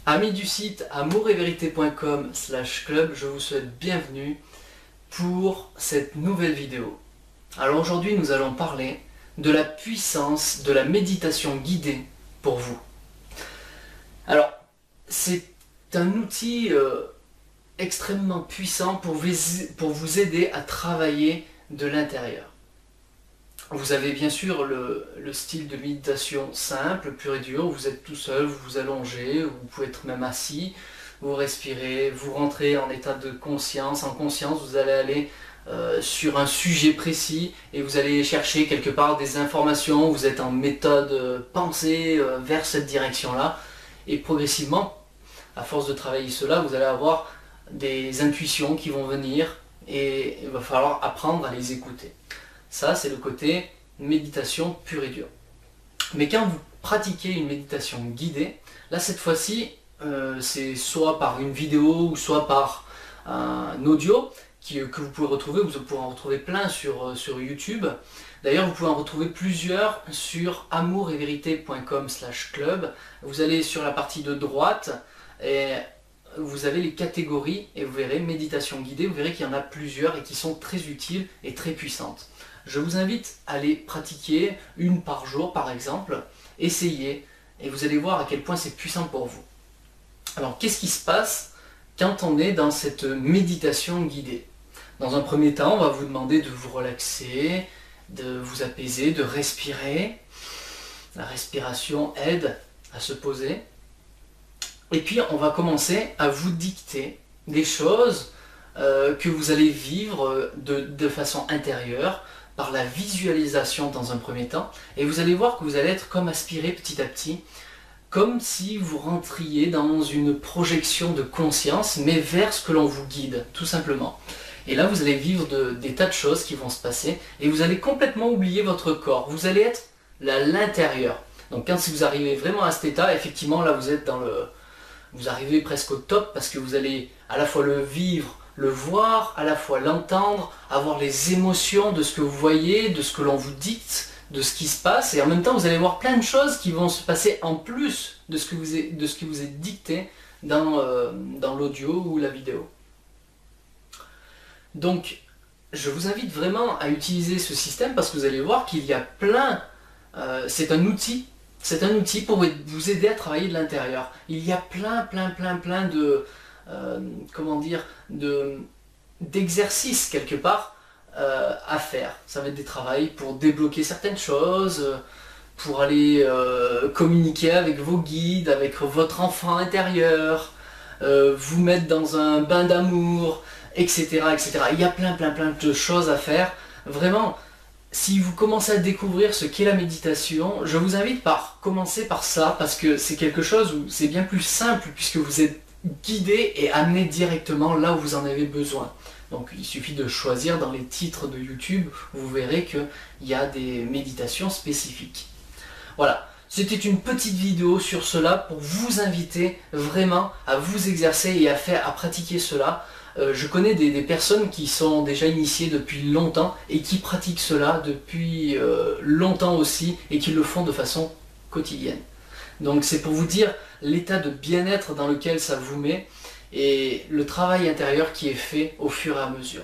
Amis du site amouretvérité.com/club, je vous souhaite bienvenue pour cette nouvelle vidéo. Alors aujourd'hui nous allons parler de la puissance de la méditation guidée pour vous. Alors c'est un outil extrêmement puissant pour vous aider à travailler de l'intérieur. Vous avez bien sûr le style de méditation simple, pur et dur, où vous êtes tout seul, vous vous allongez, vous pouvez être même assis, vous respirez, vous rentrez en état de conscience. En conscience, vous allez aller sur un sujet précis et vous allez chercher quelque part des informations, vous êtes en méthode pensée vers cette direction-là. Et progressivement, à force de travailler cela, vous allez avoir des intuitions qui vont venir et il va falloir apprendre à les écouter. Ça, c'est le côté méditation pure et dure. Mais quand vous pratiquez une méditation guidée, là cette fois-ci, c'est soit par une vidéo ou soit par un audio que vous pouvez retrouver. Vous pouvez en retrouver plein sur YouTube. D'ailleurs, vous pouvez en retrouver plusieurs sur amouretvérité.com/club. Vous allez sur la partie de droite et vous avez les catégories et vous verrez méditation guidée. Vous verrez qu'il y en a plusieurs et qui sont très utiles et très puissantes. Je vous invite à les pratiquer une par jour par exemple, essayez et vous allez voir à quel point c'est puissant pour vous. Alors qu'est-ce qui se passe quand on est dans cette méditation guidée? Dans un premier temps, on va vous demander de vous relaxer, de vous apaiser, de respirer. La respiration aide à se poser. Et puis on va commencer à vous dicter des choses que vous allez vivre de façon intérieure, par la visualisation dans un premier temps, et vous allez voir que vous allez être comme aspiré petit à petit, comme si vous rentriez dans une projection de conscience, mais vers ce que l'on vous guide, tout simplement. Et là, vous allez vivre des tas de choses qui vont se passer, et vous allez complètement oublier votre corps. Vous allez être à l'intérieur. Donc quand vous arrivez vraiment à cet état, effectivement, là, vous êtes vous arrivez presque au top, parce que vous allez à la fois le vivre, le voir, à la fois l'entendre, avoir les émotions de ce que vous voyez, de ce que l'on vous dicte, de ce qui se passe, et en même temps vous allez voir plein de choses qui vont se passer en plus de ce qui vous est dicté dans l'audio ou la vidéo. Donc je vous invite vraiment à utiliser ce système parce que vous allez voir qu'il y a plein, c'est un outil pour vous aider à travailler de l'intérieur. Il y a plein de d'exercices quelque part à faire. Ça va être des travails pour débloquer certaines choses, pour aller communiquer avec vos guides, avec votre enfant intérieur, vous mettre dans un bain d'amour, etc., etc. Il y a plein de choses à faire. Vraiment, si vous commencez à découvrir ce qu'est la méditation, je vous invite à commencer par ça, parce que c'est quelque chose où c'est bien plus simple, puisque vous êtes guidé et amené directement là où vous en avez besoin. Donc il suffit de choisir dans les titres de YouTube, vous verrez qu'il y a des méditations spécifiques. Voilà, c'était une petite vidéo sur cela pour vous inviter vraiment à vous exercer et à pratiquer cela. Je connais des personnes qui sont déjà initiées depuis longtemps et qui pratiquent cela depuis longtemps aussi et qui le font de façon quotidienne. Donc c'est pour vous dire l'état de bien-être dans lequel ça vous met et le travail intérieur qui est fait au fur et à mesure.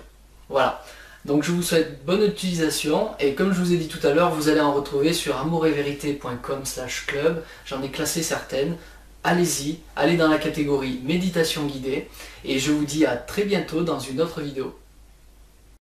Voilà, donc je vous souhaite bonne utilisation et comme je vous ai dit tout à l'heure, vous allez en retrouver sur amouretvérité.com/club. J'en ai classé certaines. Allez-y, allez dans la catégorie méditation guidée et je vous dis à très bientôt dans une autre vidéo.